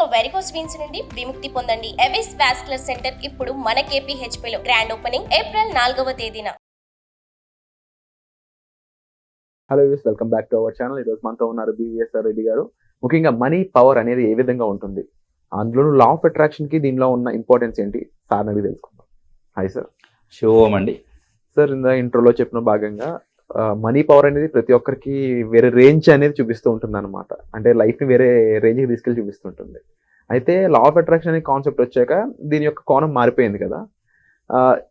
ఇక varicose veins నుండి విముక్తి పొందండి. ఎవిస్ వాస్కులర్ సెంటర్ ఇప్పుడు మన KPHP లో గ్రాండ్ ఓపెనింగ్ ఏప్రిల్ 4వ తేదీన. Hello use, welcome back to our channel. ఈరోజు మనతో ఉన్నారు BVSR రెడ్డి గారు. ముఖ్యంగా మనీ పవర్ అనేది ఏ విధంగా ఉంటుంది, అందులోనూ లా ఆఫ్ అట్రాక్షన్ కి దీనిలో ఉన్న ఇంపార్టెన్స్ ఏంటి సార్ అనేది తెలుసుకుందాం. Hi sir. శుభం అండి. సార్, ఇందా ఇంట్రోలో చెప్పిన భాగంగా మనీ పవర్ అనేది ప్రతి ఒక్కరికి వేరే రేంజ్ అనేది చూపిస్తూ ఉంటుంది అనమాట. అంటే లైఫ్ని వేరే రేంజ్కి తీసుకెళ్ళి చూపిస్తుంటుంది. అయితే లా ఆఫ్ అట్రాక్షన్ అనే కాన్సెప్ట్ వచ్చాక దీని యొక్క కోణం మారిపోయింది కదా.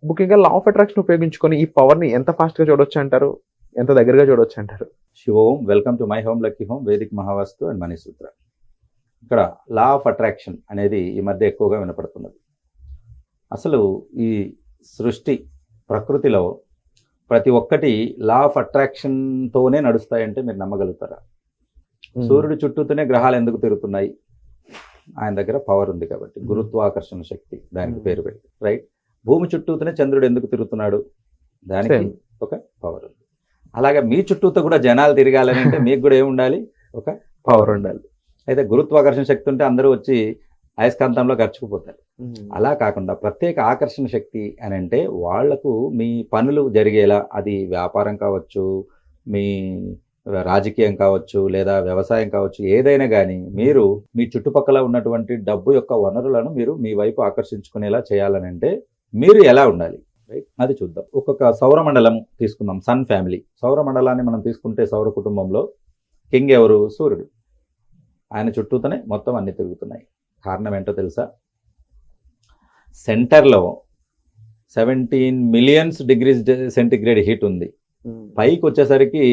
ముఖ్యంగా లా ఆఫ్ అట్రాక్షన్ ఉపయోగించుకొని ఈ పవర్ని ఎంత ఫాస్ట్గా చూడొచ్చు అంటారు, ఎంత దగ్గరగా చూడొచ్చు అంటారు? శుభం. Welcome to my home lucky home, Vedic Mahavastu and money Sutra. ఇక్కడ లా ఆఫ్ అట్రాక్షన్ అనేది ఈ మధ్య ఎక్కువగా వినపడుతున్నది. అసలు ఈ సృష్టి ప్రకృతిలో ప్రతి ఒక్కటి లా ఆఫ్ అట్రాక్షన్తోనే నడుస్తాయంటే మీరు నమ్మగలుగుతారా? సూర్యుడు చుట్టూతోనే గ్రహాలు ఎందుకు తిరుగుతున్నాయి? ఆయన దగ్గర పవర్ ఉంది కాబట్టి, గురుత్వాకర్షణ శక్తి దానికి పేరు పెట్టి, రైట్. భూమి చుట్టూతోనే చంద్రుడు ఎందుకు తిరుగుతున్నాడు? దానికి ఒక పవర్ ఉంది. అలాగే మీ చుట్టూతో కూడా జనాలు తిరగాలని అంటే మీకు కూడా ఏముండాలి? ఒక పవర్ ఉండాలి. అయితే గురుత్వాకర్షణ శక్తి ఉంటే అందరూ వచ్చి అయస్కాంతంలో గర్చుకుపోతారు. అలా కాకుండా ప్రత్యేక ఆకర్షణ శక్తి అని అంటే వాళ్లకు మీ పనులు జరిగేలా, అది వ్యాపారం కావచ్చు, మీ రాజకీయం కావచ్చు, లేదా వ్యవసాయం కావచ్చు, ఏదైనా కానీ మీరు మీ చుట్టుపక్కల ఉన్నటువంటి డబ్బు యొక్క వనరులను మీరు మీ వైపు ఆకర్షించుకునేలా చేయాలనంటే మీరు ఎలా ఉండాలి, రైట్? అది చూద్దాం. ఒక్కొక్క సౌరమండలం తీసుకుందాం. సన్ ఫ్యామిలీ సౌరమండలాన్ని మనం తీసుకుంటే, సౌర కుటుంబంలో కింగ్ ఎవరు? సూర్యుడు. ఆయన చుట్టూతోనే మొత్తం అన్ని తిరుగుతున్నాయి. కారణం ఏంటో తెలుసా? సెంటర్లో 17 మిలియన్స్ డిగ్రీస్ సెంటిగ్రేడ్ హీట్ ఉంది. పైకి వచ్చేసరికి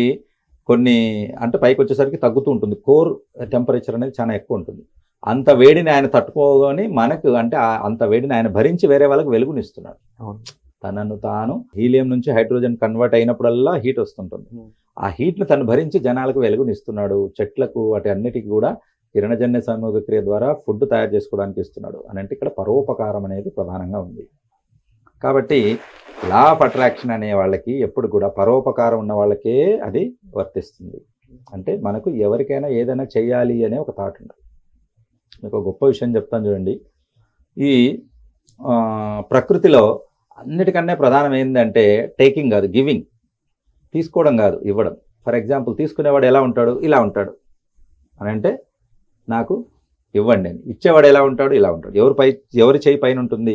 పైకి వచ్చేసరికి తగ్గుతూ ఉంటుంది. కోర్ టెంపరేచర్ అనేది చాలా ఎక్కువ ఉంటుంది. అంత వేడిని ఆయన తట్టుకోగానే మనకు అంత వేడిని ఆయన భరించి వేరే వాళ్ళకి వెలుగునిస్తున్నాడు. తనను తాను హీలియం నుంచి హైడ్రోజన్ కన్వర్ట్ అయినప్పుడల్లా హీట్ వస్తుంటుంది. ఆ హీట్ను తను భరించి జనాలకు వెలుగునిస్తున్నాడు. చెట్లకు వాటి అన్నిటికీ కూడా కిరణజన్య సమూహక్రియ ద్వారా ఫుడ్ తయారు చేసుకోవడానికి ఇస్తున్నాడు అని అంటే ఇక్కడ పరోపకారం అనేది ప్రధానంగా ఉంది. కాబట్టి లా ఆఫ్ అట్రాక్షన్ అనే వాళ్ళకి ఎప్పుడు కూడా పరోపకారం ఉన్న వాళ్ళకే అది వర్తిస్తుంది. అంటే మనకు ఎవరికైనా ఏదైనా చేయాలి అనే ఒక థాట్ ఉండదు. మీకు గొప్ప విషయం చెప్తాను చూడండి. ఈ ప్రకృతిలో అన్నిటికన్నా ప్రధానం ఏంటంటే టేకింగ్ కాదు, గివింగ్. తీసుకోవడం కాదు, ఇవ్వడం. ఫర్ ఎగ్జాంపుల్, తీసుకునేవాడు ఎలా ఉంటాడు? ఇలా ఉంటాడు అని అంటే నాకు ఇవ్వండి అని. ఇచ్చేవాడు ఎలా ఉంటాడు? ఇలా ఉంటాడు. ఎవరి చేయి పైన ఉంటుంది?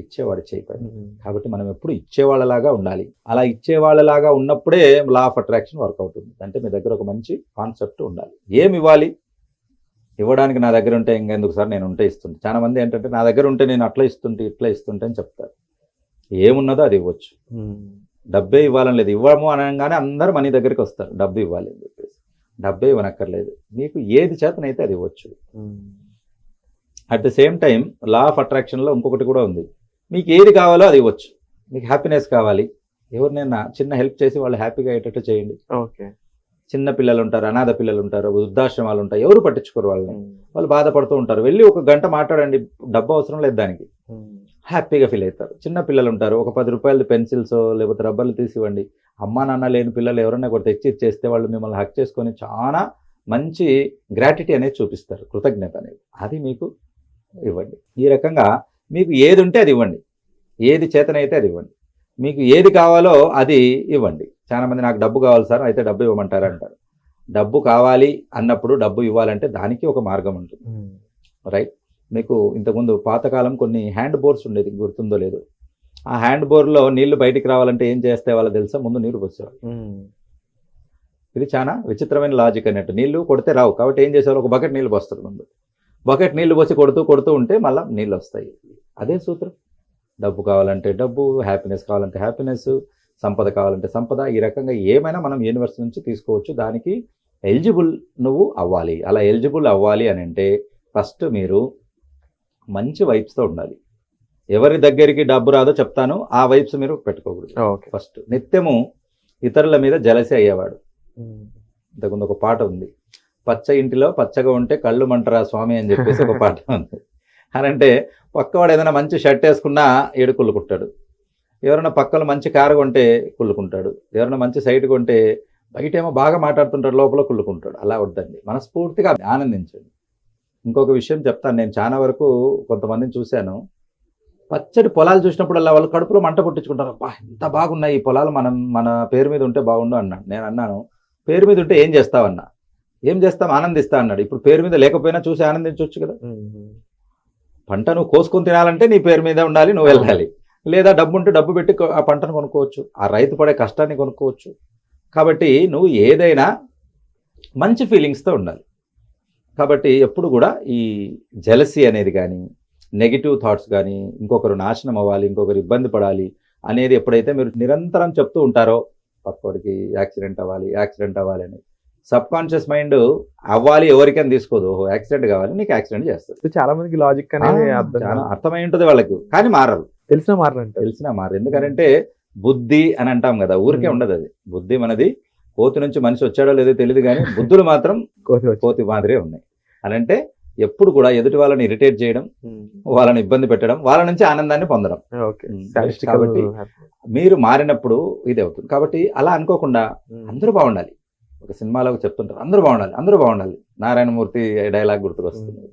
ఇచ్చేవాడు చేయి పైన. కాబట్టి మనం ఎప్పుడు ఇచ్చేవాళ్ళలాగా ఉండాలి. అలా ఇచ్చేవాళ్ళలాగా ఉన్నప్పుడే లా ఆఫ్ అట్రాక్షన్ వర్క్ అవుతుంది. అంటే మీ దగ్గర ఒక మంచి కాన్సెప్ట్ ఉండాలి. ఏమి ఇవ్వాలి? ఇవ్వడానికి నా దగ్గర ఉంటే ఇంకెందుకు సార్, నేను ఉంటే ఇస్తుంటే. చాలా మంది ఏంటంటే నా దగ్గర ఉంటే నేను అట్లా ఇస్తుంటే ఇట్లా ఇస్తుంటే అని చెప్తారు. ఏమున్నదో అది ఇవ్వచ్చు. డబ్బే ఇవ్వాలని లేదు. ఇవ్వము అనగానే అందరూ మనీ దగ్గరికి వస్తారు, డబ్బు ఇవ్వాలి అని చెప్పేసి. డబ్బే ఇవ్వనక్కర్లేదు. మీకు ఏది చేతనైతే అది ఇవ్వచ్చు. At the same time law of అట్రాక్షన్లో ఇంకొకటి కూడా ఉంది. మీకు ఏది కావాలో అది ఇవ్వచ్చు. మీకు హ్యాపీనెస్ కావాలి, ఎవరినైనా చిన్న హెల్ప్ చేసి వాళ్ళు హ్యాపీగా అయ్యేటట్టు చేయండి. ఓకే. చిన్న పిల్లలు ఉంటారు, అనాథ పిల్లలు ఉంటారు, వృద్ధాశ్రమాలు ఉంటాయి, ఎవరు పట్టించుకోరు వాళ్ళని. వాళ్ళు బాధపడుతూ ఉంటారు. వెళ్ళి ఒక గంట మాట్లాడండి, డబ్బు అవసరం లేదు దానికి, హ్యాపీగా ఫీల్ అవుతారు. చిన్న పిల్లలు ఉంటారు, ఒక 10 రూపాయలు పెన్సిల్స్ లేకపోతే రబ్బర్లు తీసివ్వండి. అమ్మా నాన్న లేని పిల్లలు ఎవరైనా కూడా తెచ్చి ఇచ్చేస్తే వాళ్ళు మిమ్మల్ని హక్ చేసుకొని చాలా మంచి గ్రాటిటీ అనేది చూపిస్తారు, కృతజ్ఞత అనేది. అది మీకు ఇవ్వండి. ఈ రకంగా మీకు ఏది ఉంటే అది ఇవ్వండి, ఏది చేతనైతే అది ఇవ్వండి. మీకు ఏది కావాలో అది ఇవ్వండి. చాలా మంది నాకు డబ్బు కావాలి సార్, అయితే డబ్బు ఇవ్వమంటారు అంటారు. డబ్బు కావాలి అన్నప్పుడు డబ్బు ఇవ్వాలంటే దానికి ఒక మార్గం ఉంటుంది, రైట్? మీకు ఇంతకుముందు పాతకాలం కొన్ని హ్యాండ్ బోర్స్ ఉండేది, గుర్తుందో లేదో. ఆ హ్యాండ్ బోర్లో నీళ్లు బయటికి రావాలంటే ఏం చేస్తే వాళ్ళ తెలుసా? ముందు నీరు పోసేవాళ్ళు. ఇది చాలా విచిత్రమైన లాజిక్ అన్నట్టు. నీళ్లు కొడితే రావు కాబట్టి ఏం చేసేవాళ్ళు? ఒక బకెట్ నీళ్ళు పోస్తారు. ముందు బకెట్ నీళ్లు పోసి కొడుతూ ఉంటే మళ్ళీ నీళ్ళు వస్తాయి. అదే సూత్రం. డబ్బు కావాలంటే డబ్బు, హ్యాపీనెస్ కావాలంటే హ్యాపీనెస్, సంపద కావాలంటే సంపద. ఈ రకంగా ఏమైనా మనం యూనివర్స్ నుంచి తీసుకోవచ్చు. దానికి ఎలిజిబుల్ నువ్వు అవ్వాలి. అలా ఎలిజిబుల్ అవ్వాలి అని అంటే ఫస్ట్ మీరు మంచి వైబ్స్తో ఉండాలి. ఎవరి దగ్గరికి డబ్బు రాదో చెప్తాను, ఆ వైబ్స్ మీరు పెట్టుకోకూడదు. ఫస్ట్ నిత్యము ఇతరుల మీద జలసి అయ్యేవాడు. ఇంతకుముందు ఒక పాట ఉంది, పచ్చ ఇంటిలో పచ్చగా ఉంటే కళ్ళు మంటరా స్వామి అని చెప్పేసి ఒక పాట ఉంది. అని అంటే పక్కవాడు ఏదైనా మంచి షర్ట్ వేసుకున్నా ఏడు కుళ్ళుకుంటాడు, ఎవరైనా పక్కన మంచి కారు కొంటే కుళ్ళుకుంటాడు, ఎవరైనా మంచి సైట్ కొంటే బయటేమో బాగా మాట్లాడుతుంటాడు, లోపల కుళ్ళుకుంటాడు. అలా వద్దండి, మనస్ఫూర్తిగా ఆనందించండి. ఇంకొక విషయం చెప్తాను, నేను చాలా వరకు కొంతమందిని చూశాను, పచ్చడి పొలాలు చూసినప్పుడల్లా వాళ్ళు కడుపులో మంట పుట్టించుకుంటారు, అబ్బా ఎంత బాగున్నాయి ఈ పొలాలు, మన పేరు మీద ఉంటే బాగుండు అన్నాడు. నేను అన్నాను, పేరు మీద ఉంటే ఏం చేస్తావన్నా, ఏం చేస్తాం, ఆనందిస్తా అన్నాడు. ఇప్పుడు పేరు మీద లేకపోయినా చూసి ఆనందించవచ్చు కదా. పంట నువ్వు కోసుకొని తినాలంటే నీ పేరు మీద ఉండాలి, నువ్వు వెళ్ళాలి. లేదా డబ్బు ఉంటే డబ్బు పెట్టి ఆ పంటను కొనుక్కోవచ్చు, ఆ రైతు పడే కష్టాన్ని కొనుక్కోవచ్చు. కాబట్టి నువ్వు ఏదైనా మంచి ఫీలింగ్స్తో ఉండాలి. కాబట్టి ఎప్పుడు కూడా ఈ జెలసీ అనేది కానీ, నెగిటివ్ థాట్స్ కానీ, ఇంకొకరు నాశనం అవ్వాలి, ఇంకొకరు ఇబ్బంది పడాలి అనేది ఎప్పుడైతే మీరు నిరంతరం చెప్తూ ఉంటారో, పక్కోడికి యాక్సిడెంట్ అవ్వాలి అని సబ్ కాన్షియస్ మైండ్ అవ్వాలి ఎవరికైనా తీసుకోదు, ఓహో యాక్సిడెంట్ కావాలి, నీకు యాక్సిడెంట్ చేస్తుంది. చాలా మందికి లాజిక్ అనేది అర్థమై ఉంటుంది వాళ్ళకు, కానీ మారరు. తెలిసినా మారరు. ఎందుకంటే బుద్ధి అని అంటాం కదా, ఊరికే ఉండదు అది. బుద్ధి మనది కోతి నుంచి మనిషి వచ్చాడో లేదో తెలియదు, కానీ బుద్ధులు మాత్రం కోతి మాదిరే ఉన్నాయి. అని అంటే ఎప్పుడు కూడా ఎదుటి వాళ్ళని ఇరిటేట్ చేయడం, వాళ్ళని ఇబ్బంది పెట్టడం, వాళ్ళ నుంచి ఆనందాన్ని పొందడం. కాబట్టి మీరు మారినప్పుడు ఇది అవుతుంది. కాబట్టి అలా అనుకోకుండా అందరూ బాగుండాలి. ఒక సినిమాలో చెప్తుంటారు, అందరూ బాగుండాలి. నారాయణమూర్తి డైలాగ్ గుర్తుకొస్తుంది.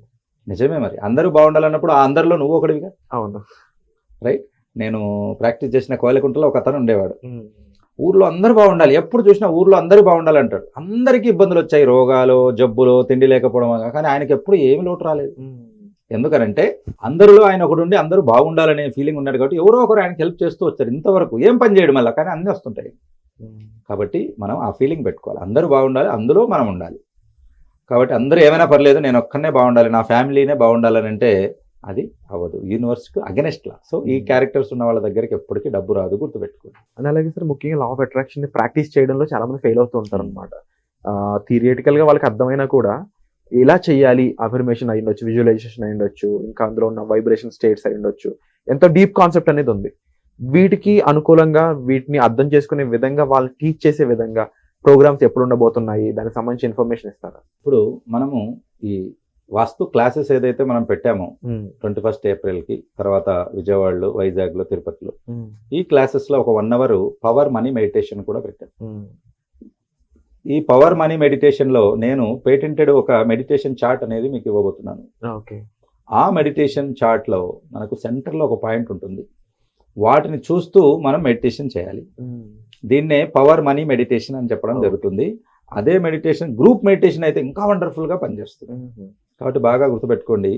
నిజమే, మరి అందరూ బాగుండాలన్నప్పుడు ఆ అందరిలో నువ్వు ఒకటివిగా. అవును, రైట్. నేను ప్రాక్టీస్ చేసిన కోయలకుంటలో ఒక అతను ఉండేవాడు, ఊర్లో అందరూ బాగుండాలి, ఎప్పుడు చూసినా ఊర్లో అందరూ బాగుండాలి అంటాడు. అందరికీ ఇబ్బందులు వచ్చాయి, రోగాలు, జబ్బులు, తిండి లేకపోవడం, కానీ ఆయనకి ఎప్పుడు ఏమి లోటు రాలేదు. ఎందుకనంటే అందరిలో ఆయన ఒకటి ఉండి అందరూ బాగుండాలనే ఫీలింగ్ ఉన్నాడు. కాబట్టి ఎవరో ఒకరు ఆయనకి హెల్ప్ చేస్తూ వచ్చారు. ఇంతవరకు ఏం పని చేయడం వల్ల, కానీ అన్నీ వస్తుంటాయి. కాబట్టి మనం ఆ ఫీలింగ్ పెట్టుకోవాలి, అందరూ బాగుండాలి, అందులో మనం ఉండాలి. కాబట్టి అందరూ ఏమైనా పర్లేదు, నేను ఒక్కనే బాగుండాలి, నా ఫ్యామిలీనే బాగుండాలని అంటే అది అవ్వదు, యూనివర్స్కి అగెనెస్ట్ లా. సో ఈ క్యారెక్టర్స్ ఉన్న వాళ్ళ దగ్గరికి ఎప్పటికీ డబ్బు రాదు, గుర్తుపెట్టుకోండి. అని అలాగే సార్, ముఖ్యంగా లా ఆఫ్ అట్రాక్షన్ ని ప్రాక్టీస్ చేయడంలో చాలా మంది ఫెయిల్ అవుతూ ఉంటారు అనమాట. థియరిటికల్ గా వాళ్ళకి అర్థమైనా కూడా ఇలా చేయాలి, అఫర్మేషన్ అయి ఉండొచ్చు, విజువలైజేషన్ అయి ఉండొచ్చు, ఇంకా అందులో ఉన్న వైబ్రేషన్ స్టేట్స్ అయి ఉండొచ్చు, ఎంతో డీప్ కాన్సెప్ట్ అనేది ఉంది. వీటికి అనుకూలంగా వీటిని అర్థం చేసుకునే విధంగా వాళ్ళు టీచ్ చేసే విధంగా ప్రోగ్రామ్స్ ఎప్పుడు ఉండబోతున్నాయి, దానికి సంబంధించి ఇన్ఫర్మేషన్ ఇస్తారా? ఇప్పుడు మనము ఈ వాస్తు క్లాసెస్ ఏదైతే మనం పెట్టామో 21 ఏప్రిల్కి, తర్వాత విజయవాడలో, వైజాగ్లో, తిరుపతిలో, ఈ క్లాసెస్లో ఒక 1 అవర్ పవర్ మనీ మెడిటేషన్ కూడా పెట్టాను. ఈ పవర్ మనీ మెడిటేషన్లో నేను పేటెంటెడ్ ఒక మెడిటేషన్ చార్ట్ అనేది మీకు ఇవ్వబోతున్నాను. ఆ మెడిటేషన్ చార్ట్లో మనకు సెంటర్లో ఒక పాయింట్ ఉంటుంది, వాటిని చూస్తూ మనం మెడిటేషన్ చేయాలి. దీన్నే పవర్ మనీ మెడిటేషన్ అని చెప్పడం జరుగుతుంది. అదే మెడిటేషన్ గ్రూప్ మెడిటేషన్ అయితే ఇంకా వండర్ఫుల్గా పనిచేస్తుంది. కాబట్టి బాగా గుర్తుపెట్టుకోండి.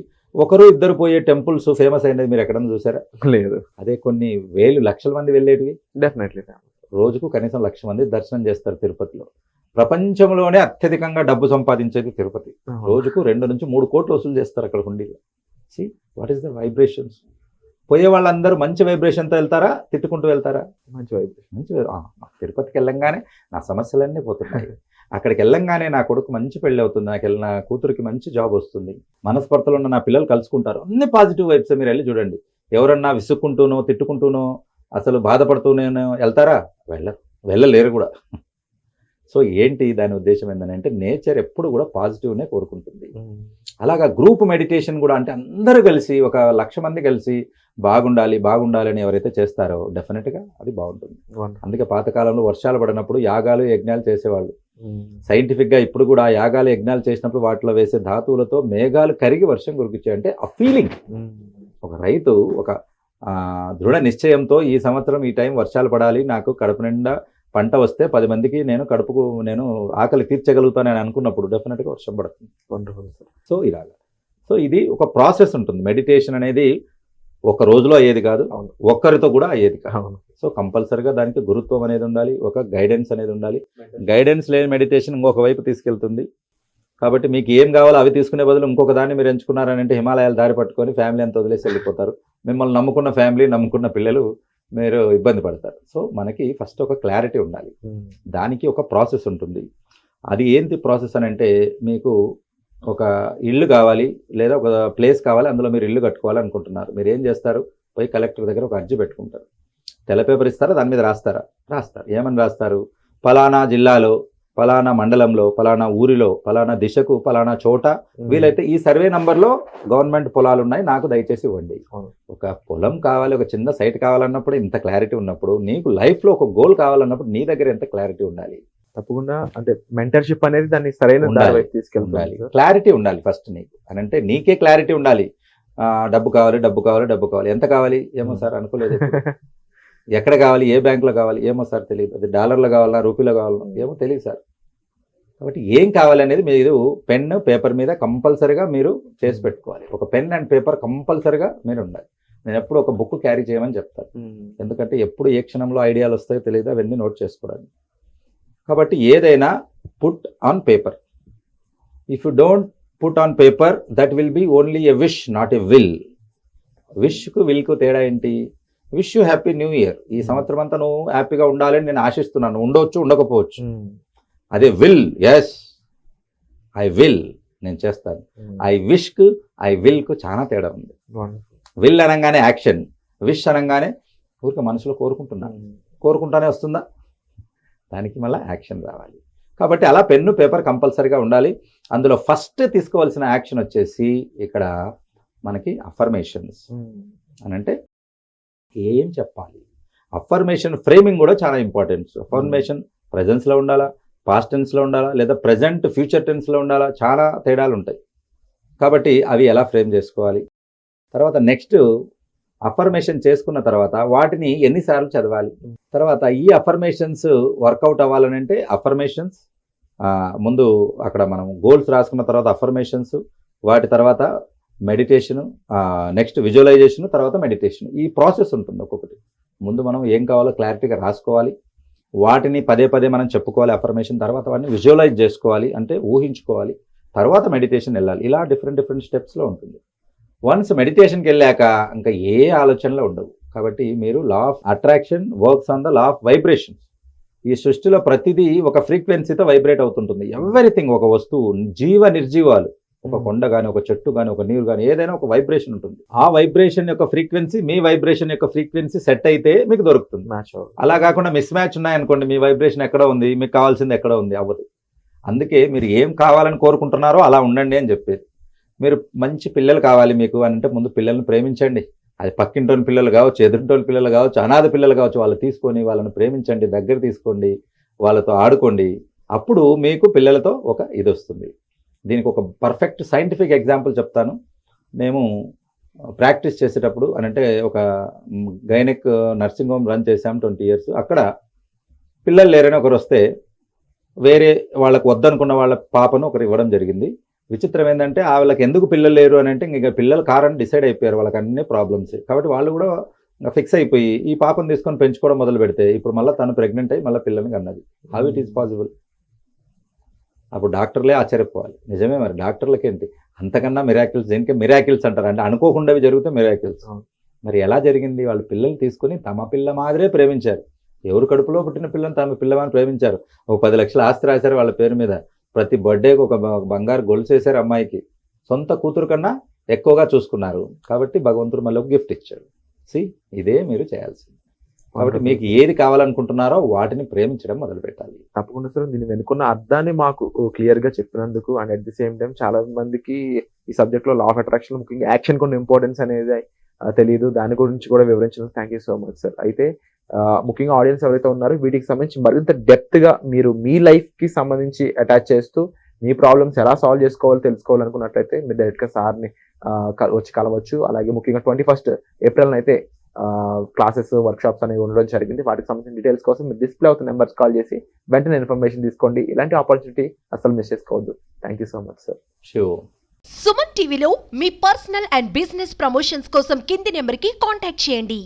ఒకరు ఇద్దరు పోయే టెంపుల్స్ ఫేమస్ అయినది మీరు ఎక్కడన్నా చూసారా? లేదు. అదే కొన్ని వేలు లక్షల మంది వెళ్ళేటివి. డెఫినెట్లీ రోజుకు కనీసం 1,00,000 మంది దర్శనం చేస్తారు తిరుపతిలో. ప్రపంచంలోనే అత్యధికంగా డబ్బు సంపాదించేది తిరుపతి. రోజుకు 2 నుంచి 3 కోట్లు వసూలు చేస్తారు అక్కడ హుండీలో. See what is the vibrations. పోయే వాళ్ళందరూ మంచి వైబ్రేషన్తో వెళ్తారా, తిట్టుకుంటూ వెళ్తారా? మంచి వైబ్రేషన్. తిరుపతికి వెళ్ళంగానే నా సమస్యలన్నీ పోతున్నాయి, అక్కడికి వెళ్ళంగానే నా కొడుకు మంచి పెళ్ళి అవుతుంది, నా కూతురికి మంచి జాబ్ వస్తుంది, మనస్పర్ధలో ఉన్న నా పిల్లలు కలుసుకుంటారు, అన్ని పాజిటివ్ వైబ్స్. మీరు వెళ్ళి చూడండి, ఎవరన్నా విసుక్కుంటూనో, తిట్టుకుంటూనో, అసలు బాధపడుతూనే వెళ్తారా? వెళ్ళలేరు కూడా. సో ఏంటి దాని ఉద్దేశం ఏంటంటే నేచర్ ఎప్పుడు కూడా పాజిటివ్నే కోరుకుంటుంది. అలాగా గ్రూప్ మెడిటేషన్ కూడా, అంటే అందరూ కలిసి ఒక 1,00,000 మంది కలిసి బాగుండాలి అని ఎవరైతే చేస్తారో డెఫినెట్గా అది బాగుంటుంది. అందుకే పాతకాలంలో వర్షాలు పడినప్పుడు యాగాలు, యజ్ఞాలు చేసేవాళ్ళు. సైంటిఫిక్గా ఇప్పుడు కూడా యాగాలు, యజ్ఞాలు చేసినప్పుడు వాటిలో వేసే ధాతువులతో మేఘాలు కరిగి వర్షం కురిపించాయి. అంటే ఆ ఫీలింగ్, ఒక రైతు ఒక దృఢ నిశ్చయంతో ఈ సంవత్సరం ఈ టైం వర్షాలు పడాలి, నాకు కడుపు నిండా పంట వస్తే 10 మందికి నేను ఆకలి తీర్చగలుగుతానని అనుకున్నప్పుడు డెఫినెట్గా వర్షం పడుతుంది. సో ఇలాగా. సో ఇది ఒక ప్రాసెస్ ఉంటుంది. మెడిటేషన్ అనేది ఒక రోజులో అయ్యేది కాదు, ఒక్కరితో కూడా అయ్యేది కాదు. సో కంపల్సరిగా దానికి గురుత్వం అనేది ఉండాలి, ఒక గైడెన్స్ అనేది ఉండాలి. గైడెన్స్ లేని మెడిటేషన్ ఇంకొక వైపు తీసుకెళ్తుంది. కాబట్టి మీకు ఏం కావాలో అవి తీసుకునే బదులు ఇంకొక దాన్ని మీరు ఎంచుకున్నారని అంటే హిమాలయాలు దారి పట్టుకొని ఫ్యామిలీ అంతా వదిలేసి వెళ్ళిపోతారు. మిమ్మల్ని నమ్ముకున్న ఫ్యామిలీ, నమ్ముకున్న పిల్లలు మీరు ఇబ్బంది పడతారు. సో మనకి ఫస్ట్ ఒక క్లారిటీ ఉండాలి, దానికి ఒక ప్రాసెస్ ఉంటుంది. అది ఏంటి ప్రాసెస్ అని అంటే, మీకు ఒక ఇల్లు కావాలి లేదా ఒక ప్లేస్ కావాలి, అందులో మీరు ఇల్లు కట్టుకోవాలనుకుంటున్నారు. మీరు ఏం చేస్తారు? పోయి కలెక్టర్ దగ్గర ఒక అర్జీ పెట్టుకుంటారు. తెల్ల పేపర్ ఇస్తారా, దాని మీద రాస్తారు. ఏమని రాస్తారు? ఫలానా జిల్లాలో, ఫలానా మండలంలో, ఫలానా ఊరిలో, ఫలానా దిశకు, ఫలానా చోట వీలైతే ఈ సర్వే నంబర్లో గవర్నమెంట్ పొలాలు ఉన్నాయి, నాకు దయచేసి ఇవ్వండి. ఒక పొలం కావాలి, ఒక చిన్న సైట్ కావాలన్నప్పుడు ఇంత క్లారిటీ ఉన్నప్పుడు, నీకు లైఫ్లో ఒక గోల్ కావాలన్నప్పుడు నీ దగ్గర ఎంత క్లారిటీ ఉండాలి. తప్పకుండా అంటే మెంటర్షిప్ అనేది దాన్ని సరైన దారి ఉండాలి. వైపు తీసుకెళ్తుంది ఉండాలి, సార్. క్లారిటీ ఉండాలి ఫస్ట్ నీకు. అని అంటే నీకే క్లారిటీ ఉండాలి. డబ్బు కావాలి, డబ్బు కావాలి, డబ్బు కావాలి. ఎంత కావాలి ఏమో సార్ అనుకోలేదు ఎప్పుడు. ఎక్కడ కావాలి, ఏ బ్యాంకులో కావాలి ఏమో సార్ తెలియదు. అది డాలర్లో కావాలా, రూపీలో కావాలా ఏమో తెలియదు సార్. కాబట్టి ఏం కావాలి అనేది మీరు పెన్ పేపర్ మీద కంపల్సరీగా మీరు చేసి పెట్టుకోవాలి. ఒక పెన్ అండ్ పేపర్ కంపల్సరీగా మీరు ఉండాలి. నేను ఎప్పుడు ఒక బుక్ క్యారీ చేయమని చెప్తాను. ఎందుకంటే ఎప్పుడు ఏ క్షణంలో ఐడియాలు వస్తాయో తెలియదు, అవన్నీ నోట్ చేసుకోవడానికి. కాబట్టి ఏదైనా put on paper. If you don't put on paper that will be only a wish, not a will. విష్కు విల్కు తేడా ఏంటి? Wish you happy new year. ఈ సంవత్సరం అంతా నువ్వు హ్యాపీగా ఉండాలని నేను ఆశిస్తున్నాను. ఉండవచ్చు, ఉండకపోవచ్చు. అదే విల్, ఎస్ ఐ విల్, నేను చేస్తాను. ఐ విష్కు ఐ విల్కు చాలా తేడా ఉంది. విల్ అనగానే యాక్షన్, విష్ అనగానే ఊరికే మనసులో కోరుకుంటున్నాను, కోరుకుంటానే వస్తుందా? దానికి మళ్ళీ యాక్షన్ రావాలి. కాబట్టి అలా పెన్ను పేపర్ కంపల్సరీగా ఉండాలి. అందులో ఫస్ట్ తీసుకోవాల్సిన యాక్షన్ వచ్చేసి ఇక్కడ మనకి అఫర్మేషన్స్ అని అంటే ఏం చెప్పాలి. అఫర్మేషన్ ఫ్రేమింగ్ కూడా చాలా ఇంపార్టెంట్. అఫర్మేషన్ ప్రజెన్స్లో ఉండాలా, పాస్ట్ టెన్స్లో ఉండాలా, లేదా ప్రజెంట్ ఫ్యూచర్ టెన్స్లో ఉండాలా, చాలా తేడాలు ఉంటాయి. కాబట్టి అవి ఎలా ఫ్రేమ్ చేసుకోవాలి. తర్వాత నెక్స్ట్ అఫర్మేషన్ చేసుకున్న తర్వాత వాటిని ఎన్నిసార్లు చదవాలి. తర్వాత ఈ అఫర్మేషన్స్ వర్కౌట్ అవ్వాలని అంటే అఫర్మేషన్స్ ముందు అక్కడ మనం గోల్స్ రాసుకున్న తర్వాత అఫర్మేషన్స్, వాటి తర్వాత మెడిటేషను, నెక్స్ట్ విజువలైజేషన్, తర్వాత మెడిటేషన్. ఈ ప్రాసెస్ ఉంటుంది ఒక్కొక్కటి. ముందు మనం ఏం కావాలో క్లారిటీగా రాసుకోవాలి, వాటిని పదే పదే మనం చెప్పుకోవాలి అఫర్మేషన్. తర్వాత వాటిని విజువలైజ్ చేసుకోవాలి, అంటే ఊహించుకోవాలి. తర్వాత మెడిటేషన్ వెళ్ళాలి. ఇలా డిఫరెంట్ స్టెప్స్లో ఉంటుంది. వన్స్ మెడిటేషన్కి వెళ్ళాక ఇంకా ఏ ఆలోచనలు ఉండవు. కాబట్టి మీరు లా of attraction works on the law of vibration. ఈ సృష్టిలో ప్రతిదీ ఒక ఫ్రీక్వెన్సీతో వైబ్రేట్ అవుతుంటుంది. ఎవ్రీథింగ్, ఒక వస్తువు, జీవ నిర్జీవాలు, ఒక కొండ కానీ, ఒక చెట్టు కానీ, ఒక నీరు కానీ, ఏదైనా ఒక వైబ్రేషన్ ఉంటుంది. ఆ వైబ్రేషన్ యొక్క ఫ్రీక్వెన్సీ మీ వైబ్రేషన్ యొక్క ఫ్రీక్వెన్సీ సెట్ అయితే మీకు దొరుకుతుంది. అలా కాకుండా మిస్ మ్యాచ్ ఉన్నాయనుకోండి, మీ వైబ్రేషన్ ఎక్కడ ఉంది, మీకు కావాల్సింది ఎక్కడ ఉంది, అవ్వదు. అందుకే మీరు ఏం కావాలని కోరుకుంటున్నారో అలా ఉండండి అని చెప్పేది. మీరు మంచి పిల్లలు కావాలి మీకు అని అంటే ముందు పిల్లల్ని ప్రేమించండి. అది పక్కింటోని పిల్లలు కావచ్చు, ఎదురింటోని పిల్లలు కావచ్చు, అనాథ పిల్లలు కావచ్చు, వాళ్ళు తీసుకొని వాళ్ళని ప్రేమించండి, దగ్గర తీసుకోండి, వాళ్ళతో ఆడుకోండి. అప్పుడు మీకు పిల్లలతో ఒక ఇది వస్తుంది. దీనికి ఒక పర్ఫెక్ట్ సైంటిఫిక్ ఎగ్జాంపుల్ చెప్తాను. మేము ప్రాక్టీస్ చేసేటప్పుడు అని అంటే ఒక గైనెక్ నర్సింగ్ హోమ్ రన్ చేసాం 20 years. అక్కడ పిల్లలు లేరని ఒకరు వస్తే వేరే వాళ్ళకు వద్దనుకున్న వాళ్ళ పాపను ఒకరు ఇవ్వడం జరిగింది. విచిత్రం ఏంటంటే వాళ్ళకి ఎందుకు పిల్లలు లేరు అని అంటే ఇంకా పిల్లలు కారని డిసైడ్ అయిపోయారు. వాళ్ళకి అన్ని ప్రాబ్లమ్స్. కాబట్టి వాళ్ళు కూడా ఫిక్స్ అయిపోయి ఈ పాపను తీసుకొని పెంచుకోవడం మొదలు పెడితే ఇప్పుడు మళ్ళీ తను ప్రెగ్నెంట్ అయ్యి మళ్ళీ పిల్లల్ని కన్నది. How it is possible? అప్పుడు డాక్టర్లే ఆశ్చర్యపోవాలి. నిజమే, మరి డాక్టర్లకి ఏంటి అంతకన్నా మిరాకిల్స్, దేనికే మిరాకిల్స్ అంటారు. అంటే అనుకోకుండా జరిగితే మిరాకిల్స్. మరి ఎలా జరిగింది? వాళ్ళు పిల్లలు తీసుకుని తమ పిల్ల మాదిరే ప్రేమించారు. ఎవరు కడుపులో పుట్టిన పిల్లని తమ పిల్లవాడిని ప్రేమించారు. ఒక 10 లక్షల ఆస్తి రాశారు వాళ్ళ పేరు మీద. ప్రతి బర్త్డేకి ఒక బంగారు గొలుసు వేశారు అమ్మాయికి. సొంత కూతురు కన్నా ఎక్కువగా చూసుకున్నారు. కాబట్టి భగవంతుడు మళ్ళీ ఒక గిఫ్ట్ ఇచ్చాడు. ఇదే మీరు చేయాల్సింది. కాబట్టి మీకు ఏది కావాలనుకుంటున్నారో వాటిని ప్రేమించడం మొదలు పెట్టాలి. తప్పకుండా సార్, దీన్ని వెనుకున్న అర్థాన్ని మాకు క్లియర్ గా చెప్పినందుకు and at the same time చాలా మందికి ఈ సబ్జెక్ట్ లో లా ఆఫ్ అట్రాక్షన్ ముఖ్యంగా యాక్షన్ కొన్ని ఇంపార్టెన్స్ అనేది తెలియదు. దాని గురించి కూడా వివరించినందుకు thank you so much sir. అయితే ముఖ్యంగా ఆడియన్స్ ఎవరైతే ఉన్నారో వీటికి సంబంధించి మరింత డెప్త్ గా మీరు మీ లైఫ్ కి సంబంధించి అటాచ్ చేస్తూ మీ ప్రాబ్లమ్స్ ఎలా సాల్వ్ చేసుకోవాలో తెలుసుకోవాలనుకున్నట్లయితే మీరు డైరెక్ట్ గా సార్ని వచ్చి కలవచ్చు. అలాగే ముఖ్యంగా 21st April అయితే క్లాసెస్, వర్క్షాప్స్ అనేవి ఉండడం జరిగింది. వాటికి సంబంధించిన డీటెయిల్స్ కోసం మీరు డిస్ప్లే అవుతున్న నెంబర్స్ కాల్ చేసి వెంటనే ఇన్ఫర్మేషన్ తీసుకోండి. ఇలాంటి ఆపర్చునిటీ అసలు మిస్ చేసుకోవద్దు. Thank you so much sir. Sure. Suman టీవీలో మీ పర్సనల్ అండ్ బిజినెస్ ప్రమోషన్స్ కోసం కింది నెంబర్కి కాంటాక్ట్ చేయండి.